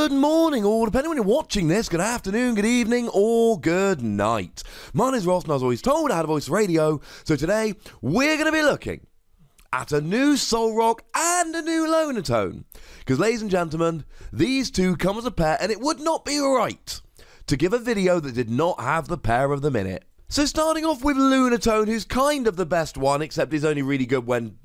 Good morning, or depending on when you're watching this, good afternoon, good evening, or good night. My name is Ross, and I was always told I had a voice radio, so today we're going to be looking at a new Solrock and a new Lunatone. Because, ladies and gentlemen, these two come as a pair, and it would not be right to give a video that did not have the pair of them in it. So starting off with Lunatone, who's kind of the best one, except he's only really good when,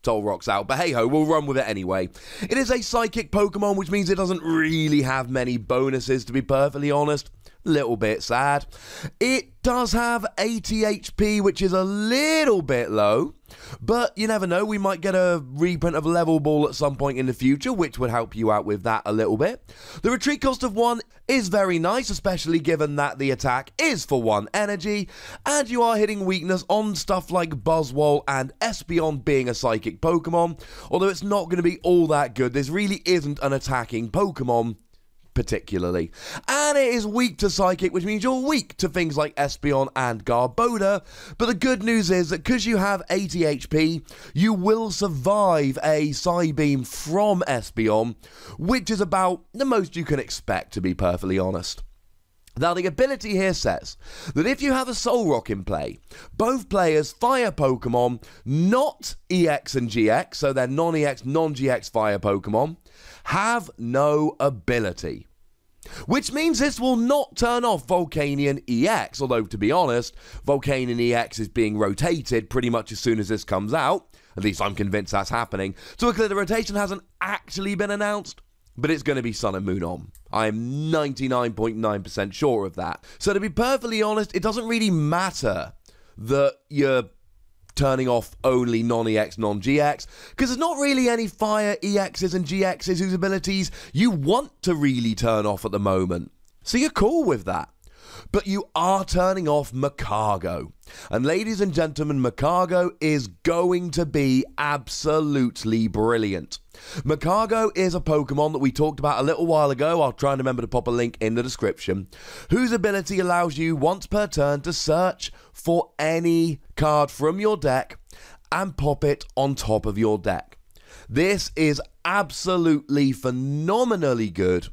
Solrock's out. But hey-ho, we'll run with it anyway. It is a psychic Pokemon, which means it doesn't really have many bonuses, to be perfectly honest. Little bit sad. It does have 80 HP, which is a little bit low. But you never know, we might get a reprint of Level Ball at some point in the future, which would help you out with that a little bit. The retreat cost of 1 is very nice, especially given that the attack is for 1 energy, and you are hitting weakness on stuff like Buzzwole and Espeon being a psychic Pokemon, although it's not going to be all that good. This really isn't an attacking Pokemon, particularly. And it is weak to Psychic, which means you're weak to things like Espeon and Garbodor. But the good news is that because you have 80 HP, you will survive a Psybeam from Espeon, which is about the most you can expect, to be perfectly honest. Now, the ability here says that if you have a Solrock in play, both players' fire Pokemon, not EX and GX, so they're non-EX, non-GX fire Pokemon, have no ability. Which means this will not turn off Volcanion EX, although, to be honest, Volcanion EX is being rotated pretty much as soon as this comes out. At least I'm convinced that's happening. So the rotation hasn't actually been announced, but it's going to be Sun and Moon on. I am 99.9% sure of that. So to be perfectly honest, it doesn't really matter that you're turning off only non-EX, non-GX, because there's not really any fire EXs and GXs whose abilities you want to really turn off at the moment. So you're cool with that. But you are turning off Magcargo. And ladies and gentlemen, Magcargo is going to be absolutely brilliant. Magcargo is a Pokemon that we talked about a little while ago. I'll try and remember to pop a link in the description. Whose ability allows you once per turn to search for any card from your deck and pop it on top of your deck. This is absolutely phenomenally good,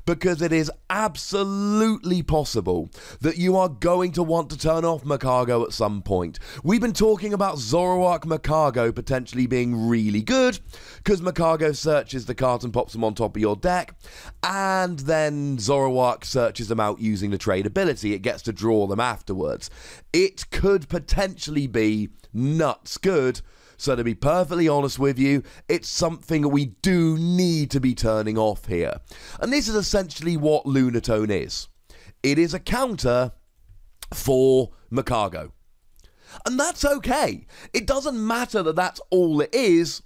because it is absolutely possible that you are going to want to turn off Magcargo at some point. We've been talking about Zoroark Magcargo potentially being really good, because Magcargo searches the cards and pops them on top of your deck, and then Zoroark searches them out using the trade ability. It gets to draw them afterwards. It could potentially be nuts good. So to be perfectly honest with you, it's something we do need to be turning off here. And this is essentially what Lunatone is. It is a counter for Magcargo. And that's okay. It doesn't matter that that's all it is,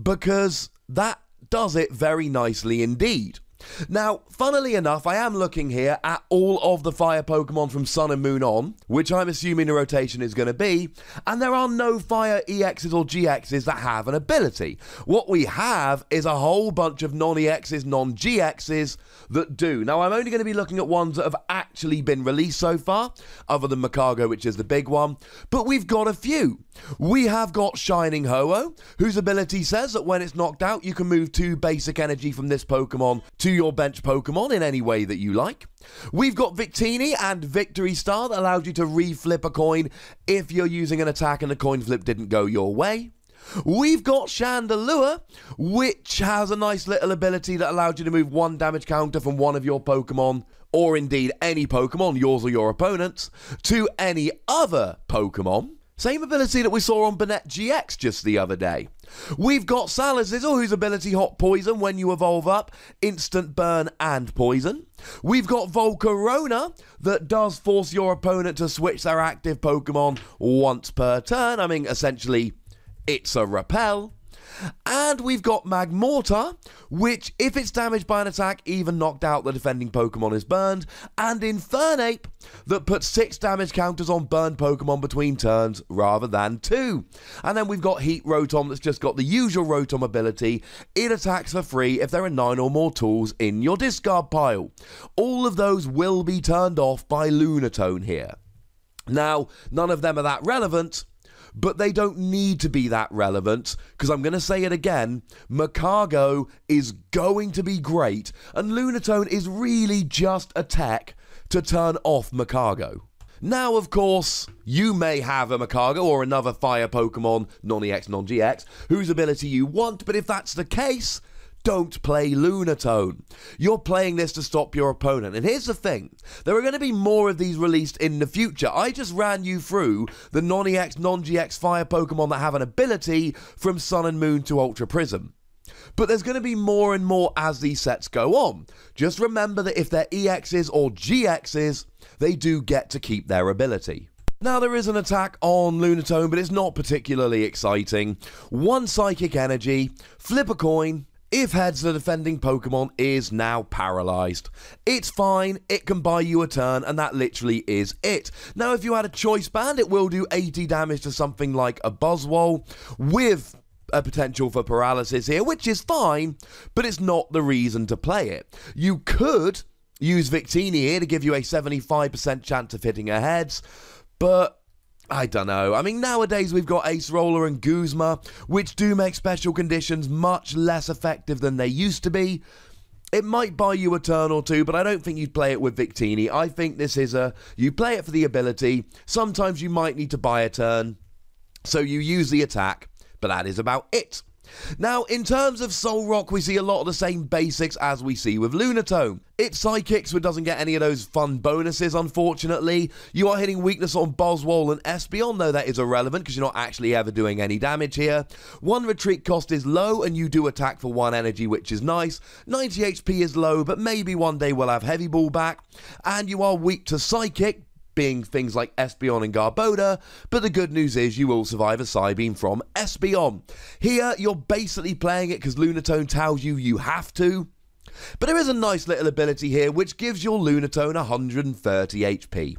because that does it very nicely indeed. Now, funnily enough, I am looking here at all of the fire Pokemon from Sun and Moon on, which I'm assuming the rotation is going to be, and there are no fire EXs or GXs that have an ability. What we have is a whole bunch of non-EXs, non-GXs that do. Now, I'm only going to be looking at ones that have actually been released so far, other than Magcargo, which is the big one, but we've got a few. We have got Shining Ho-Oh, whose ability says that when it's knocked out, you can move 2 basic energy from this Pokemon to your bench Pokemon in any way that you like. We've got Victini and Victory Star that allows you to re-flip a coin if you're using an attack and the coin flip didn't go your way. We've got Chandelure, which has a nice little ability that allows you to move 1 damage counter from one of your Pokemon, or indeed any Pokemon, yours or your opponent's, to any other Pokemon. Same ability that we saw on Banette GX just the other day. We've got Salazzle, whose ability Hot Poison when you evolve up, instant burn and poison. We've got Volcarona, that does force your opponent to switch their active Pokemon once per turn. I mean, essentially, it's a repel. And we've got Magmortar, which, if it's damaged by an attack, even knocked out, the defending Pokemon is burned. And Infernape, that puts 6 damage counters on burned Pokemon between turns rather than 2. And then we've got Heat Rotom, that's just got the usual Rotom ability. It attacks for free if there are 9 or more tools in your discard pile. All of those will be turned off by Lunatone here. Now, none of them are that relevant, but they don't need to be that relevant, because I'm going to say it again, Macargo is going to be great, and Lunatone is really just a tech to turn off Macargo. Now, of course, you may have a Macargo or another fire Pokemon, non-EX, non-GX, whose ability you want, but if that's the case, don't play Lunatone. You're playing this to stop your opponent. And here's the thing, there are going to be more of these released in the future. I just ran you through the non-EX, non-GX fire Pokemon that have an ability from Sun and Moon to Ultra Prism. But there's going to be more and more as these sets go on. Just remember that if they're EXs or GXs, they do get to keep their ability. Now, there is an attack on Lunatone, but it's not particularly exciting. 1 Psychic Energy, flip a coin. If heads, the defending Pokemon is now paralyzed. It's fine, it can buy you a turn, and that literally is it. Now, if you had a choice band, it will do 80 damage to something like a Buzzwole, with a potential for paralysis here, which is fine, but it's not the reason to play it. You could use Victini here to give you a 75% chance of hitting her heads, but I don't know. I mean, nowadays we've got Ace Roller and Guzma, which do make special conditions much less effective than they used to be. It might buy you a turn or two, but I don't think you'd play it with Victini. I think this is you play it for the ability. Sometimes you might need to buy a turn, so you use the attack, but that is about it. Now, in terms of Solrock, we see a lot of the same basics as we see with Lunatone. It psychics, but doesn't get any of those fun bonuses, unfortunately. You are hitting weakness on Buzzwole and Espeon, though that is irrelevant because you're not actually ever doing any damage here. 1 retreat cost is low, and you do attack for 1 energy, which is nice. 90 HP is low, but maybe one day we'll have Heavy Ball back. And you are weak to Psychic, being things like Espeon and Garbodor, but the good news is you will survive a Psybeam from Espeon. Here, you're basically playing it because Lunatone tells you you have to, but there is a nice little ability here which gives your Lunatone 130 HP.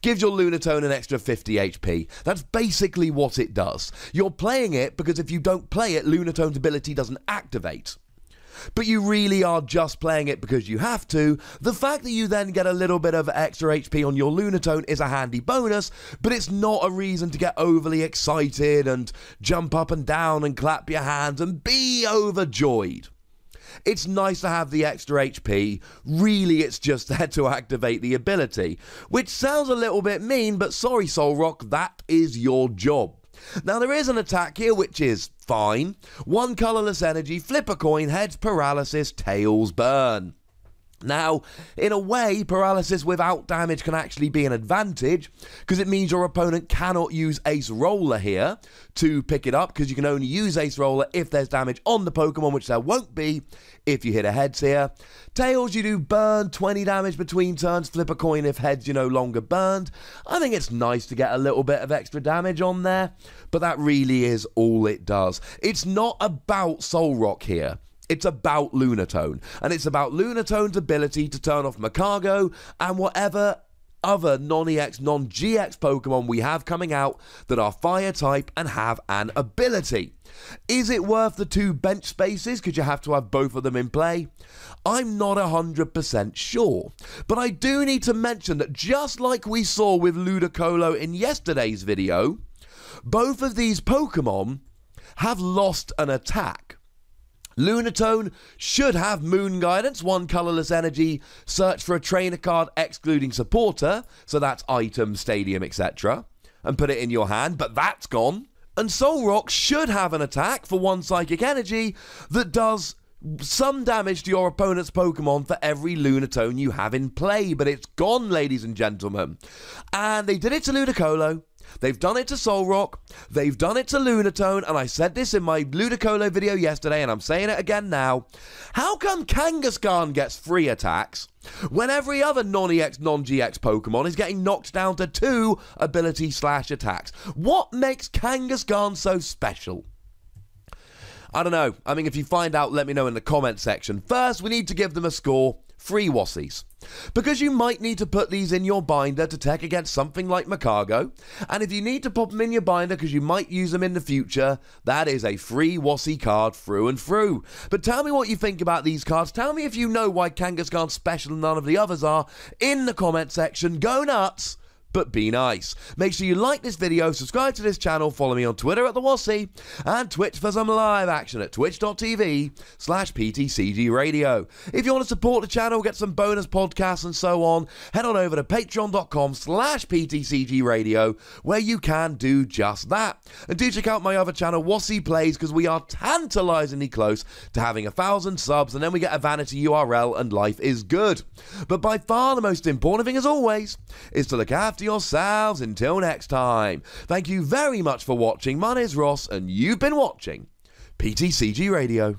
Gives your Lunatone an extra 50 HP. That's basically what it does. You're playing it because if you don't play it, Lunatone's ability doesn't activate. But you really are just playing it because you have to. The fact that you then get a little bit of extra HP on your Lunatone is a handy bonus, but it's not a reason to get overly excited and jump up and down and clap your hands and be overjoyed. It's nice to have the extra HP, really it's just there to activate the ability, which sounds a little bit mean, but sorry Solrock, that is your job. Now, there is an attack here which is fine. 1 colorless energy, flip a coin, heads, paralysis, tails, burn. Now, in a way, paralysis without damage can actually be an advantage, because it means your opponent cannot use Ace Roller here to pick it up, because you can only use Ace Roller if there's damage on the Pokemon, which there won't be if you hit a heads here. Tails, you do burn, 20 damage between turns, flip a coin if heads, you're no longer burned. I think it's nice to get a little bit of extra damage on there, but that really is all it does. It's not about Solrock here. It's about Lunatone, and it's about Lunatone's ability to turn off Macargo and whatever other non-EX, non-GX Pokemon we have coming out that are fire type and have an ability. Is it worth the 2 bench spaces because you have to have both of them in play? I'm not 100% sure, but I do need to mention that just like we saw with Ludicolo in yesterday's video, both of these Pokemon have lost an attack. Lunatone should have Moon Guidance, 1 colorless energy, search for a trainer card excluding supporter, so that's item, stadium, etc., and put it in your hand, but that's gone. And Solrock should have an attack for 1 psychic energy that does some damage to your opponent's Pokemon for every Lunatone you have in play, but it's gone, ladies and gentlemen. And they did it to Ludicolo. They've done it to Solrock, they've done it to Lunatone, and I said this in my Ludicolo video yesterday, and I'm saying it again now. How come Kangaskhan gets 3 attacks when every other non-EX, non-GX Pokemon is getting knocked down to 2 ability/attacks? What makes Kangaskhan so special? I don't know. I mean, if you find out, let me know in the comment section. First, we need to give them a score. 3 Wossies. Because you might need to put these in your binder to tech against something like Macargo, and if you need to pop them in your binder because you might use them in the future, that is a free Wossie card through and through. But tell me what you think about these cards. Tell me if you know why Kangaskhan's special and none of the others are in the comment section. Go nuts! but be nice. Make sure you like this video, subscribe to this channel, follow me on Twitter at the Wassy, and Twitch for some live action at twitch.tv/PTCGRadio. If you want to support the channel, get some bonus podcasts and so on, head on over to patreon.com/PTCGRadio, where you can do just that. And do check out my other channel, Wassy Plays, because we are tantalizingly close to having 1,000 subs, and then we get a vanity URL and life is good. But by far the most important thing, as always, is to look after yourselves. Until next time, thank you very much for watching. My name is Ross, and you've been watching PTCG Radio.